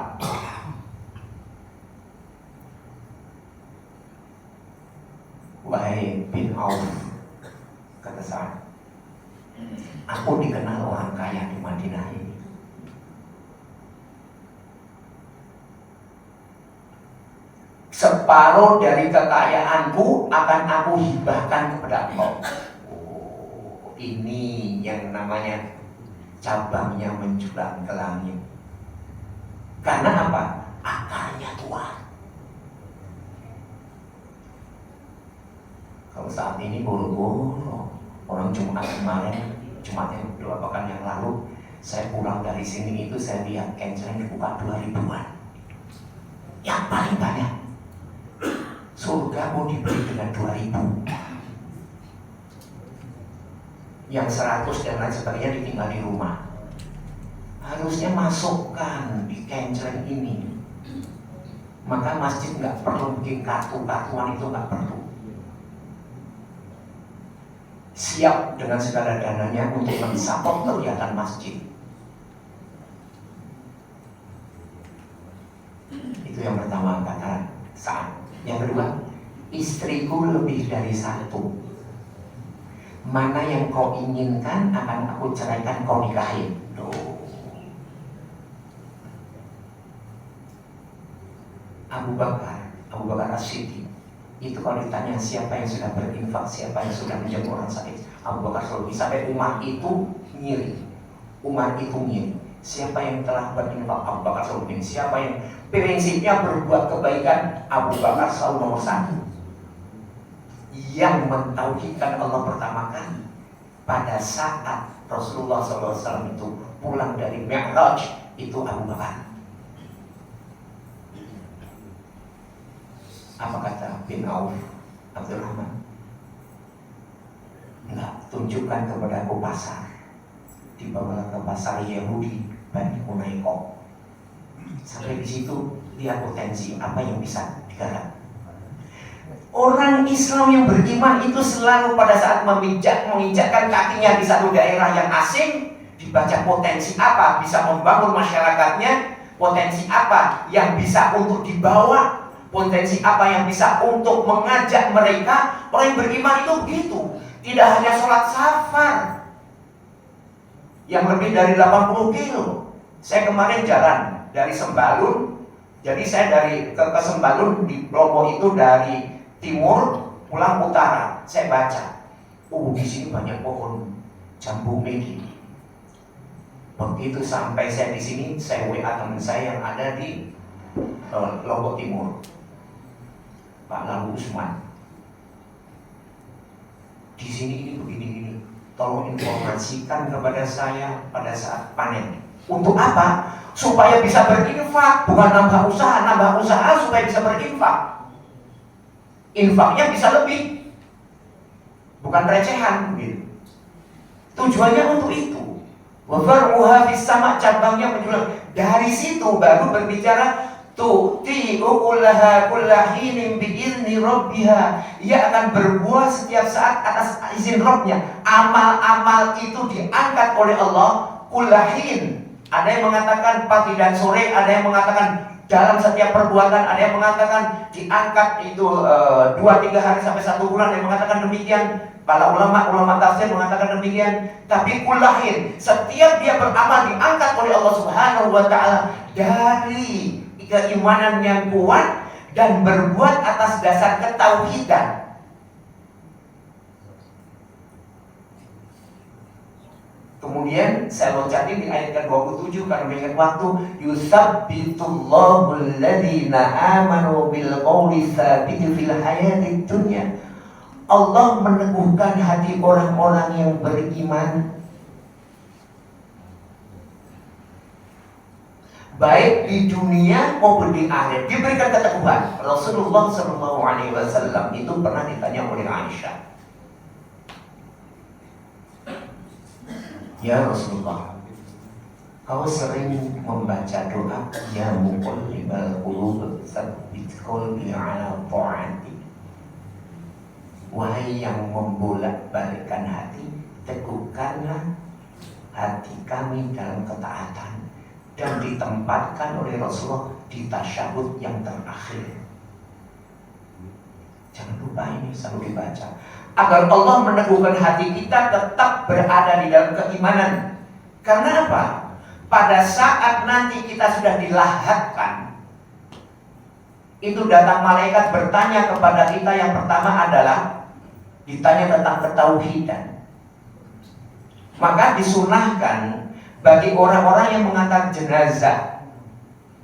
Wahai bin Auf, kata Sa'ad, aku dikenal orang kaya di Madinah ini. Separuh dari kekayaanku akan aku hibahkan kepada engkau. Ini yang namanya cabangnya menjulang ke langit. Karena apa? Akarnya kuat. Kalau saat ini boro-boro, orang Jumat kemarin, Jumat yang 2 pekan yang lalu, saya pulang dari sini itu saya lihat kencereng dibuka 2.000-an. Yang paling banyak. Surga mau dibeli dengan 2.000. Yang 100 dan lain sebagainya ditinggal di rumah. Harusnya masukkan di kencereng ini. Maka masjid nggak perlu bikin kartu-kartuan, itu nggak perlu. Siap dengan segala dananya untuk mensupport kegiatan masjid. Itu yang pertama kata Sa'ad. Yang kedua, istriku lebih dari satu. Mana yang kau inginkan akan aku ceraikan, kau nikahin. Abu Bakar As-Siddiq itu kalau ditanya siapa yang sudah berinfak, siapa yang sudah menjadi orang sakit, Abu Bakar selalu bisa. Sampai Umar itu ngiri. Siapa yang telah berinfak, Abu Bakar selalu ngiri. Siapa yang prinsipnya berbuat kebaikan, Abu Bakar selalu nomor 1. Yang mentauhidkan Allah pertama kali pada saat Rasulullah SAW itu pulang dari Mi'raj, itu Abu Bakar. Apa kata bin Auf, Abdurrahman? Enggak, tunjukkan kepada aku pasar. Dibawa ke pasar Yahudi Bani Quraisyah. Sampai di situ lihat potensi apa yang bisa digarap. Orang Islam yang beriman itu selalu pada saat menginjakkan kakinya di satu daerah yang asing, dibaca potensi apa bisa membangun masyarakatnya, potensi apa yang bisa untuk dibawa, potensi apa yang bisa untuk mengajak mereka. Orang yang beriman itu begitu. Tidak hanya sholat safar yang lebih dari 80 kilo. Saya kemarin jalan dari Sembalun. Jadi saya dari ke Sembalun di Lombok itu dari timur pulang utara, saya baca, di sini banyak pohon jambu megi. Begitu sampai saya di sini, saya WA teman saya yang ada di Lombok Timur, Pak Lalu Usman. Di sini ini begini-gini, tolong informasikan kepada saya pada saat panen. Untuk apa? Supaya bisa berinfak, bukan nambah usaha supaya bisa berinfak. Infaknya bisa lebih, bukan recehan gitu. Tujuannya untuk itu. Wa far'uha fis sama', cabangnya menjulang. Dari situ baru berbicara tu'ti'u kullaha kullahinin bi'izni rabbiha. Ia akan berbuah setiap saat atas izin Rabbnya. Amal-amal itu diangkat oleh Allah kullahin. Ada yang mengatakan pagi dan sore, ada yang mengatakan dalam setiap perbuatan, ada yang mengatakan diangkat itu 2-3 hari sampai 1 bulan, ada yang mengatakan demikian. Para ulama tafsir mengatakan demikian. Tapi kullahin, setiap dia beramal diangkat oleh Allah Subhanahu wa taala dari keimanan yang kuat dan berbuat atas dasar ketauhidan. Kemudian saya loncati di ayat ke-27 karena mengingat waktu, yusabbitullahu alladhina amanu bil qawli tsabiti fil hayatid dunya. Allah meneguhkan hati orang-orang yang beriman baik di dunia maupun di akhirat, diberikan keteguhan. Rasulullah SAW itu pernah ditanya oleh Aisyah, ya Rasulullah, kau sering membaca doa ya muqallibal qulub tsabbit qalbi ala ta'atik. Wahai yang membolak-balikkan hati, teguhkanlah hati kami dalam ketaatan. Dan ditempatkan oleh Rasulullah di tasyahud yang terakhir. Jangan lupa ini selalu dibaca, agar Allah meneguhkan hati kita tetap berada di dalam keimanan. Karena apa? Pada saat nanti kita sudah dilahatkan, itu datang malaikat bertanya kepada kita. Yang pertama adalah ditanya tentang ketauhidan. Maka disunahkan bagi orang-orang yang mengantar jenazah,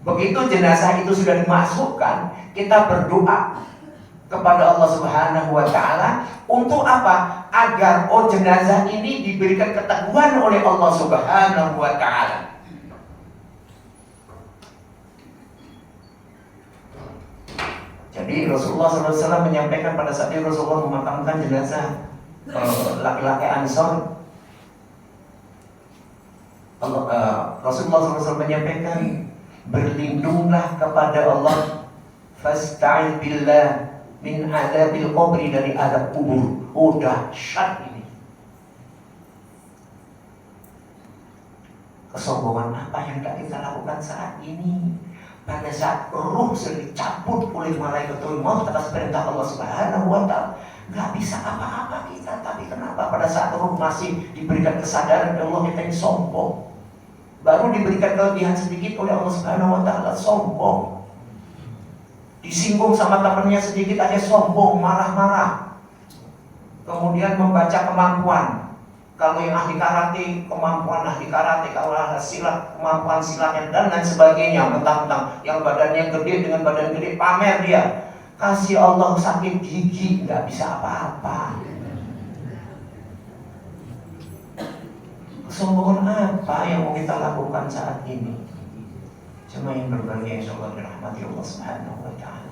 begitu jenazah itu sudah dimasukkan, kita berdoa kepada Allah Subhanahu wa taala untuk apa? Agar jenazah ini diberikan keteguhan oleh Allah Subhanahu wa taala. Jadi Rasulullah SAW menyampaikan pada saat itu Rasulullah memakamkan jenazah laki-laki Ansor. Rasulullah SAW menyampaikan, berlindunglah kepada Allah, fasta'idz billah min adzabil qabri, dari azab kubur. Dahsyat ini. Kesombongan apa yang tidak kita lakukan saat ini? Pada saat ruh sedang dicabut oleh malaikatul maut atas perintah Allah Subhanahu wa taala, nggak bisa apa-apa kita. Tapi kenapa pada saat ruh masih diberikan kesadaran oleh Allah, kita ini sombong? Baru diberikan kelebihan sedikit oleh Allah Subhanahu wa taala, sombong. Disinggung sama temannya sedikit aja sombong, marah-marah. Kemudian membaca kemampuan. Kalau yang ahli karate, kemampuan ahli karate. Kalau ahli silat, kemampuan silatnya, dan lain sebagainya. Mentang-mentang yang badannya gede dengan badan gede, pamer dia. Kasih Allah sakit gigi, nggak bisa apa-apa. Kesombongan apa yang mau kita lakukan saat ini? Cuma yang berbahagia insyaallah dirahmati Allah Subhanahu wa taala.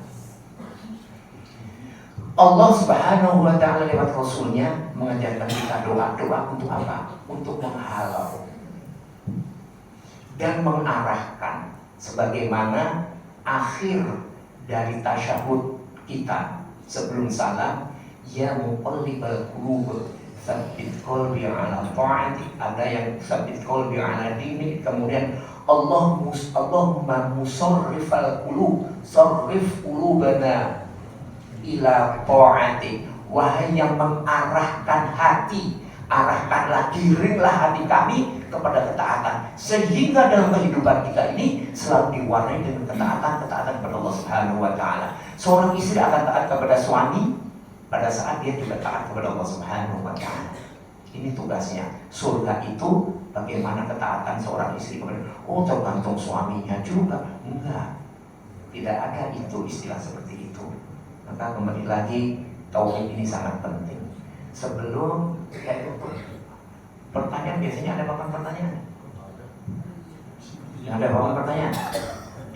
Allah Subhanahu wa taala lewat Rasulnya mengajarkan kita doa-doa untuk apa? Untuk menghalau dan mengarahkan, sebagaimana akhir dari tasyahud kita sebelum salam, ya muqallibal qulub tsabbit qalbi ala ta'atik. Ada yang tsabbit qalbi ala dinik. Kemudian Allahumma musarrifal qulub, sarrif qulubana ila ta'atik. Wahai yang mengarahkan hati, arahkanlah, giringlah hati kami kepada ketaatan, sehingga dalam kehidupan kita ini selalu diwarnai dengan ketaatan kepada Allah Subhanahu wa taala. Seorang istri akan taat kepada suami pada saat dia juga taat kepada Allah Subhanahu wa Ta'ala. Ini tugasnya. Surga itu bagaimana ketaatan seorang istri kepada, oh tergantung suaminya juga. Enggak. Tidak ada itu istilah seperti itu. Maka kembali lagi, tauhid ini sangat penting. Sebelum ya itu pertanyaan, biasanya ada papan pertanyaan. Ada papan pertanyaan.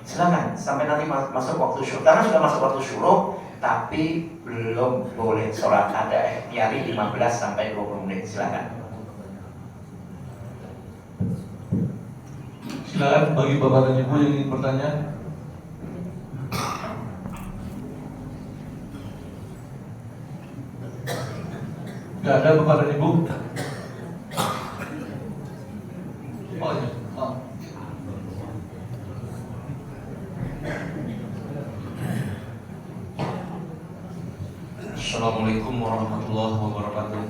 Silakan sampai nanti masuk waktu syuruk. Karena sudah masuk waktu syuruk, tapi belum boleh sholat. Ada ikhtiari 15 sampai 20 menit. Silakan. Silakan bagi bapak dan ibu yang ingin bertanya. Tidak ada bapak dan ibu. Oh iya. Oh. Assalamualaikum warahmatullahi wabarakatuh.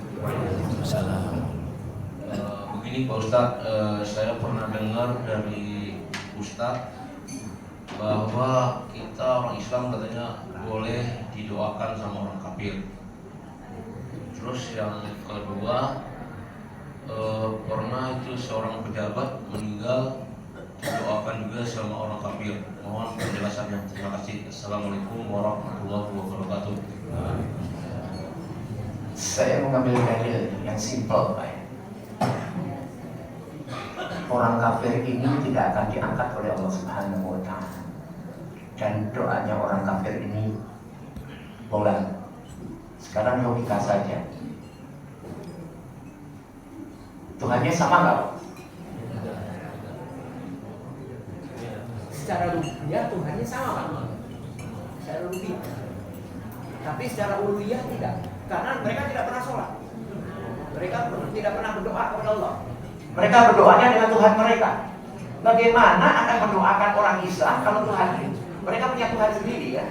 Begini Pak Ustadz, saya pernah dengar dari Ustadz bahwa kita orang Islam katanya boleh didoakan sama orang kafir. Terus yang kedua, pernah itu seorang pejabat meninggal didoakan juga sama orang kafir. Mohon penjelasannya. Terima kasih. Assalamualaikum warahmatullahi wabarakatuh. Saya mengambil dalil yang simpel, Pak. Orang kafir ini tidak akan diangkat oleh Allah Subhanahu wa Ta'ala. Dan doanya orang kafir ini bolan. Sekarang logika saja. Tuhannya sama nggak? Secara rupiah Tuhannya sama Pak. Secara rupiah. Tapi secara uluhiyah tidak. Karena mereka tidak pernah sholat. Mereka tidak pernah berdoa kepada Allah. Mereka berdoanya dengan Tuhan mereka. Bagaimana akan mendoakan orang Islam kalau Tuhan mereka punya Tuhan sendiri ya?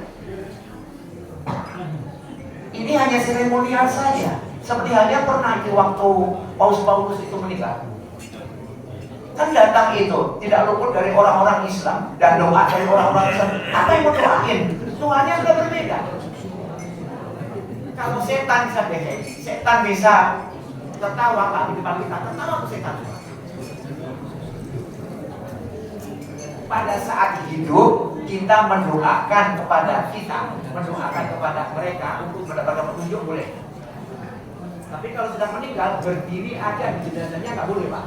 Ini hanya seremonial saja. Seperti halnya pernah di waktu Paus itu meninggal. Kan datang itu tidak luput dari orang-orang Islam dan doa dari orang-orang Islam. Apa yang mau doain? Tuhannya sudah berbeda. Kalau setan bisa behek, setan bisa tertawa Pak di depan kita, tertawa ke setan. Pada saat hidup kita mendoakan kepada mereka untuk mendapatkan petunjuk boleh. Tapi kalau sudah meninggal berdiri aja di jenazahnya nggak boleh Pak.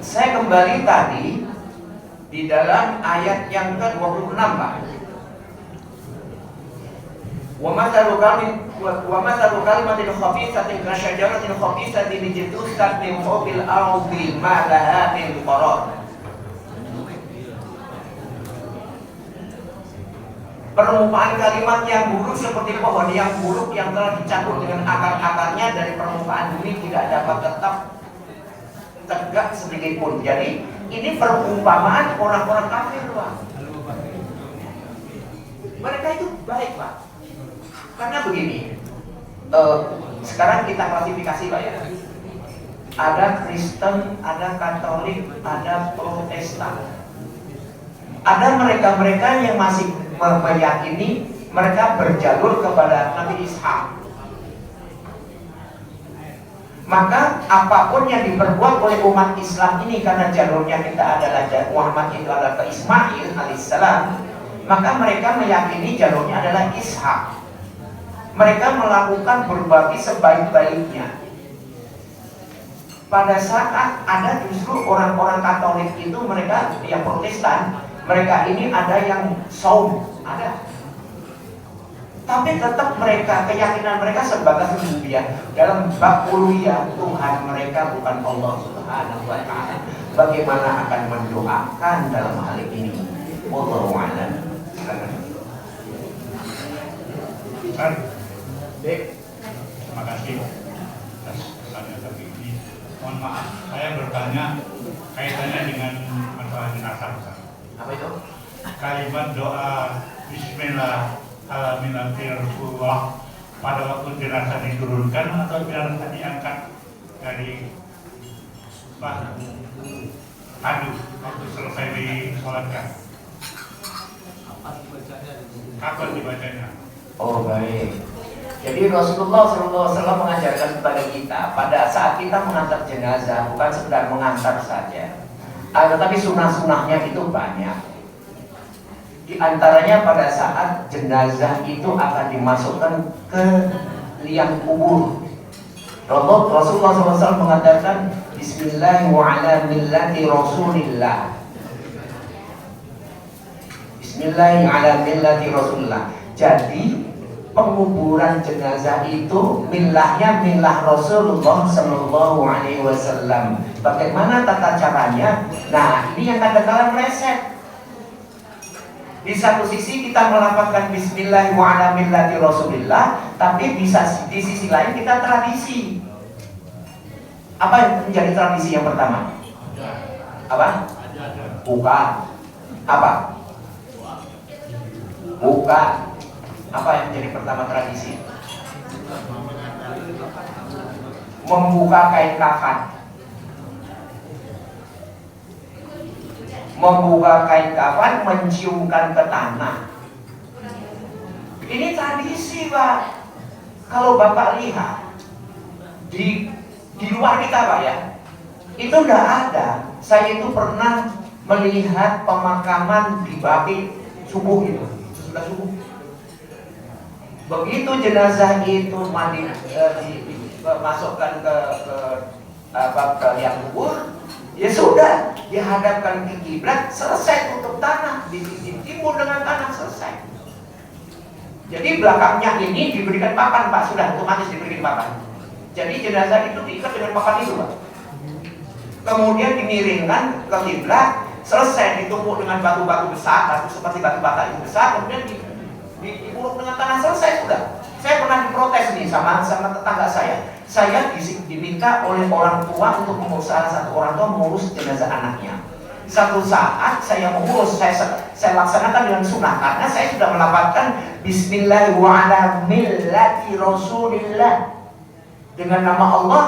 Saya kembali tadi di dalam ayat yang ke-26 Pak. Wa mathalu kalimatin khabisatin kasyajaratin khabisatin ijtusat min fawqil ardi ma laha min qarar. Permukaan kalimat yang buruk seperti pohon yang buruk yang telah dicabut dengan akar-akarnya dari permukaan bumi tidak dapat tetap tegak sedikit pun. Jadi ini perumpamaan orang-orang kafir Pak. Mereka itu baik Pak. Karena begini, sekarang kita klasifikasi Pak ya. Ada Kristen, ada Katolik, ada Protestan. Ada mereka-mereka yang masih meyakini mereka berjalur kepada Nabi Ishak. Maka apapun yang diperbuat oleh umat Islam ini karena jalurnya kita adalah Muhammad itu adalah ke Ismail alaihissalam, maka mereka meyakini jalurnya adalah Ishak. Mereka melakukan berbagi sebaik-baiknya. Pada saat ada justru orang-orang Katolik itu mereka yang Protestan, mereka ini ada yang saum, ada. Tapi tetap mereka, keyakinan mereka sebagai rububiyah dalam bab uluhiyah Tuhan mereka bukan Allah Subhanahu wa Ta'ala. Bagaimana akan mendoakan dalam hal ini? Wallahu a'lam. Dek, terima kasih atas pesannya tadi ini. Mohon maaf, saya bertanya kaitannya dengan masalah jenazah. Apa itu? Kalimat doa Bismillahirrahmanirrahim Rasulullah pada waktu jenazah diturunkan atau jenazah diangkat dari kadu waktu selesai disolatkan. kapan dibacanya? Oh baik. Jadi Rasulullah SAW mengajarkan kepada kita pada saat kita mengantar jenazah bukan sekedar mengantar saja, tetapi sunnah-sunnahnya itu banyak. Di antaranya pada saat jenazah itu akan dimasukkan ke liang kubur, Rasulullah SAW mengatakan Bismillahirrahmanirrahim Rasulillah. Bismillahirrahmanirrahim. Jadi penguburan jenazah itu milahnya milah Rasulullah Sallallahu Alaihi Wasallam. Bagaimana tata caranya? Nah, ini yang kadang-kadang meleset. Di satu sisi kita melafazkan Bismillahirrahmanirrahim Rasulillah, tapi bisa di sisi lain kita tradisi. Apa yang menjadi tradisi yang pertama? Apa? Buka. Apa? Buka. Apa yang menjadi pertama tradisi? Membuka kain kafan. Membuka kain kafan, menciumkan ke tanah. Ini tradisi, Pak. Kalau Bapak lihat di luar kita, Pak ya, itu enggak ada. Saya itu pernah melihat pemakaman di Babi subuh itu, sudah subuh. Begitu jenazah itu dimasukkan ke liang kubur, ya sudah dihadapkan ke kiblat, selesai tutup tanah, ditimbun dengan tanah, selesai. Jadi belakangnya ini diberikan papan, Pak, sudah otomatis diberikan papan. Jadi jenazah itu diikat dengan papan itu, Pak. Kemudian dimiringkan ke kiblat, selesai ditumpuk dengan batu-batu besar, batu seperti batu bata itu besar, kemudian diuruk dengan tanah, selesai sudah. Saya pernah diprotes nih sama tetangga saya. Saya diminta oleh orang tua untuk mengurus, salah satu orang tua mengurus jenazah anaknya. Satu saat saya mengurus, saya laksanakan dengan sunnah karena saya sudah melafazkan Bismillahirrahmanirrahim Rasulillah, dengan nama Allah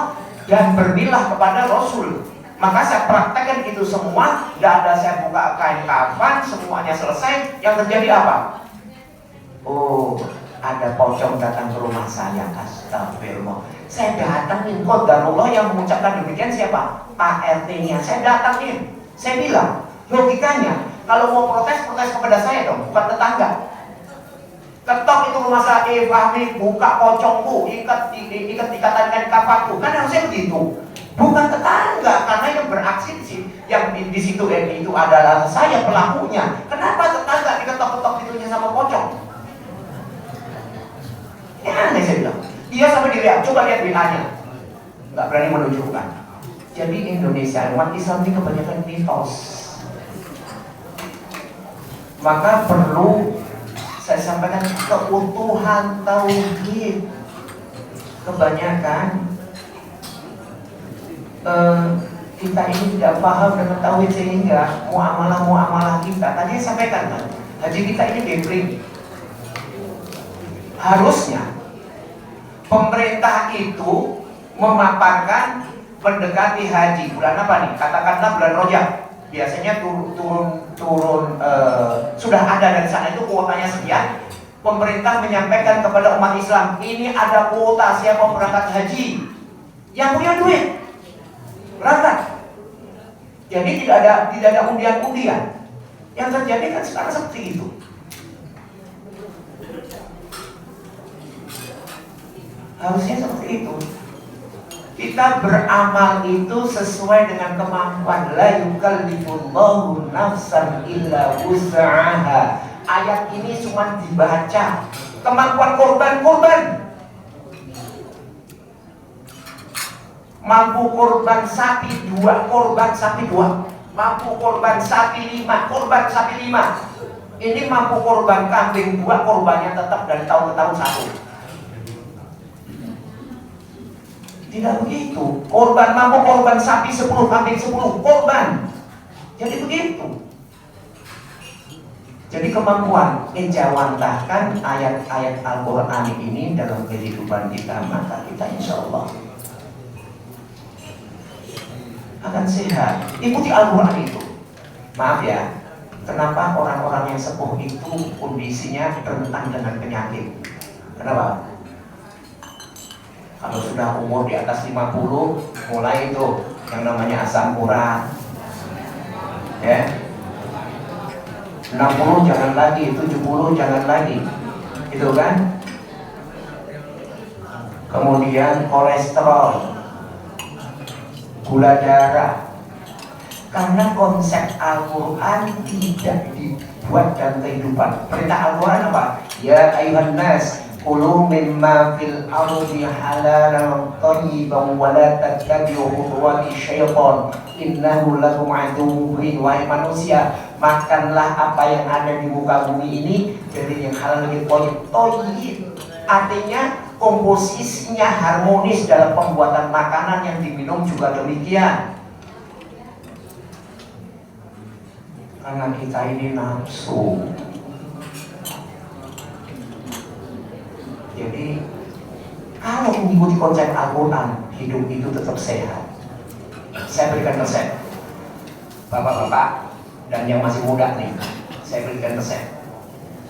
dan bermilah kepada Rasul. Maka saya praktekkan itu semua, tidak ada saya buka kain kafan, semuanya selesai. Yang terjadi apa? Oh, ada pocong datang ke rumah saya. Astagfirullah. Saya datangin, qadarullah yang mengucapkan demikian siapa? Pak RT-nya. Saya datangin. Saya bilang, logikanya kalau mau protes kepada saya dong, bukan tetangga. Ketok itu rumah saya, Fahmi, buka pocongku, ikat ikatan kafatku. Kan harusnya begitu. Bukan tetangga, karena yang beraksi di situ itu adalah saya pelakunya. Kenapa tetangga diketok-ketok itunya sama pocong? Ya aneh, saya bilang. Dia sampai dilihat, coba lihat WA-nya. Nggak berani menunjukkan. Jadi Indonesia, umat Islam ini kebanyakan mitos. Maka perlu saya sampaikan keutuhan tauhid. Kebanyakan kita ini tidak paham dengan tauhid sehingga muamalah kita. Tadi saya sampaikan kan, haji kita ini gambling. Harusnya pemerintah itu memaparkan mendekati haji bulan apa nih? Katakanlah bulan Rajab. Biasanya turun sudah ada dari sana itu kuotanya sekian. Pemerintah menyampaikan kepada umat Islam, ini ada kuota siapa berangkat haji. Yang punya duit berangkat. Jadi tidak ada undian-undian. Yang terjadi kan sekarang seperti itu. Harusnya seperti itu. Kita beramal itu sesuai dengan kemampuan. La yukallifullahu nafsan illa wus'aha. Ayat ini cuma dibaca. Kemampuan korban. Mampu korban sapi 2, korban sapi 2. Mampu korban sapi 5, korban sapi 5. Ini mampu korban kambing 2, korbannya tetap dari tahun ke tahun 1. Tidak begitu. Mampu korban sapi 10, kambing 10, korban. Jadi begitu. Jadi kemampuan menjawantahkan ayat-ayat Al-Quran ini dalam kehidupan kita, maka kita insya Allah akan sehat. Ikuti Al-Quran itu. Maaf ya, Kenapa orang-orang yang sepuh itu kondisinya rentan dengan penyakit? Kenapa? Kalau sudah umur di atas 50, mulai itu yang namanya asam urat. Ya. 60 jangan lagi, 70 jangan lagi. Itu kan? Kemudian kolesterol, gula darah. Karena konsep Al-Quran tidak dibuat dalam kehidupan. Perintah Al-Quran apa? Ya ayuhan nas, kulu mimma fil ardi halalan thayyiban wa la tattabi'u khutuwati syaitan innahu lakum aduwwun mubin. Wahai manusia, makanlah apa yang ada di muka bumi ini dari yang halal lagi thayyib. Artinya komposisinya harmonis dalam pembuatan makanan yang diminum juga demikian. Karena kita ini nafsu. Jadi kalau mengikuti konsep Al-Quran, hidup itu tetap sehat. Saya berikan resep, bapak-bapak dan yang masih muda nih, saya berikan resep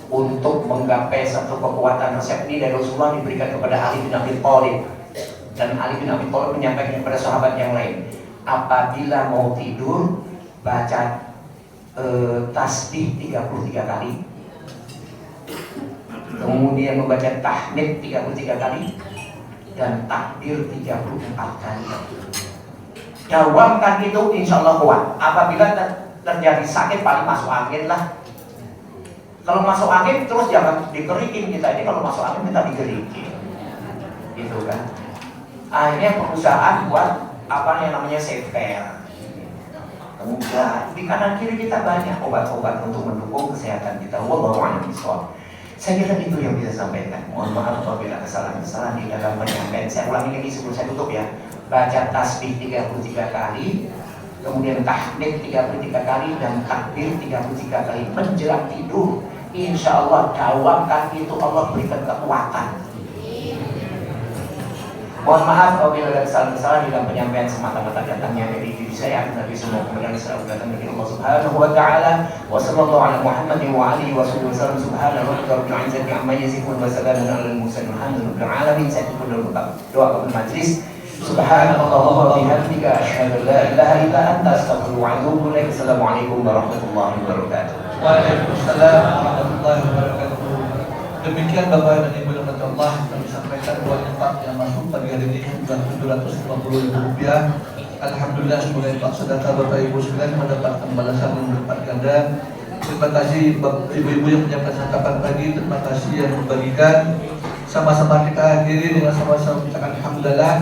untuk menggapai satu kekuatan. Resep ini dari Rasulullah diberikan kepada Ali bin Abi Thalib, dan Ali bin Abi Thalib menyampaikan kepada sahabat yang lain. Apabila mau tidur, baca tasbih 33 kali, kemudian membaca tahmid 33 kali, dan takbir 34 kali. Dawamkan itu, insya Allah kuat. Apabila terjadi sakit, paling masuk angin lah. Kalau masuk angin terus jangan dikerikin. Kita ini kalau masuk angin kita digerikin, gitu kan. Akhirnya perusahaan buat apa yang namanya safer. Enggak, di kanan kiri kita banyak obat-obat untuk mendukung kesehatan kita. Wallahu a'lam bishawab. Saya kira itu yang bisa sampaikan. Mohon maaf apabila kesalahan-kesalahan di dalam penyampaian. Saya ulangi lagi sebelum saya tutup ya. Baca tasbih 33 kali, kemudian tahmid 33 kali, dan takbir 33 kali menjelang tidur. Insya Allah dawamkan itu, Allah berikan kekuatan. Mohon maaf apabila ada kesalahan-kesalahan di dalam penyampaian semata-mata datangnya dari diri saya. Nabi semua kemudian selalu datang dari Allah Subhanahu wa taala. Wa sallallahu ala Muhammadin wa alihi wa sallam. Subhana rabbika rabbil izzati amma yasifun wa salamun alal mursalin walhamdulillahi rabbil alamin. Saya tutup dengan doa kepada majelis. Subhanallah wa bihamdika asyhadu an la ilaha illa anta astaghfiruka wa atubu ilaik. Assalamualaikum warahmatullahi wabarakatuh. Waalaikumsalam warahmatullahi wabarakatuh. Demikian Bapak dan Ibu yang dirahmati Allah, kami sampaikan bahwa infak yang masuk pagi hari ini sudah Rp750.000. Alhamdulillah, semoga infak sedekah Bapak Ibu sekalian mendapatkan balasan yang berlipat ganda. Terima kasih ibu-ibu yang menyiapkan santapan pagi. Terima kasih yang membagikan. Sama-sama kita akhiri dengan sama-sama mengucapkan alhamdulillah.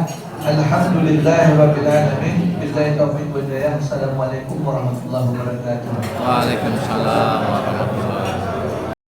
Alhamdulillahirabbil alamin. Billahi taufiq wal hidayah. Assalamualaikum warahmatullahi wabarakatuh. Waalaikumsalam warahmatullahi wabarakatuh.